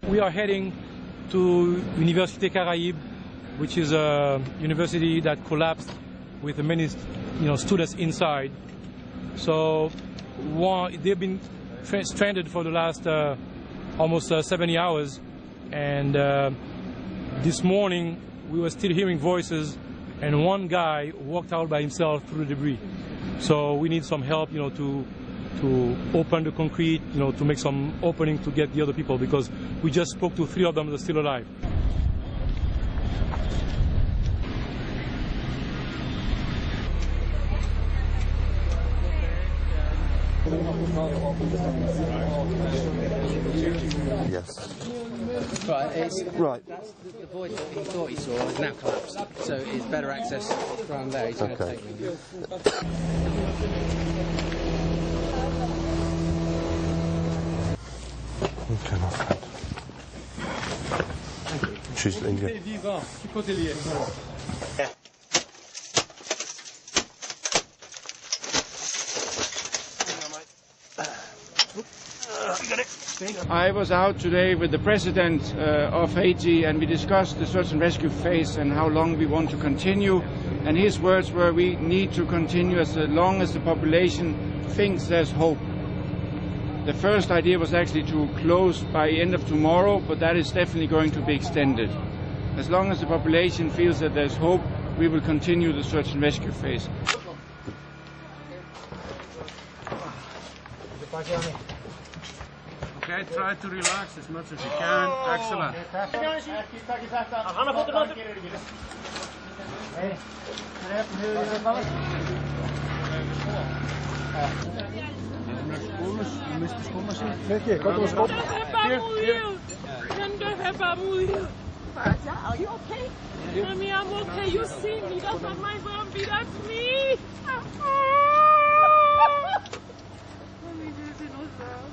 We are heading to Université Caraïbe, which is a university that collapsed with many students inside. So they've been stranded for the last almost 70 hours, and this morning we were still hearing voices, and one guy walked out by himself through the debris. So we need some help, to open the concrete, to make some opening to get the other people, because we just spoke to 3 of them that are still alive. Yes. Right. That's the void that he thought he saw is now collapsed, so it's better access from there. He's going to take me. Okay, my friend. Thank you. She's in here. I was out today with the president of Haiti, and we discussed the search and rescue phase and how long we want to continue. And his words were, we need to continue as long as the population thinks there's hope. The first idea was actually to close by the end of tomorrow, but that is definitely going to be extended. As long as the population feels that there's hope, we will continue the search and rescue phase. Okay, try to relax as much as you can. Excellent. Are you okay? Mommy, I'm okay. You see me. That's not my zombie. That's me. Mommy, there's no sound.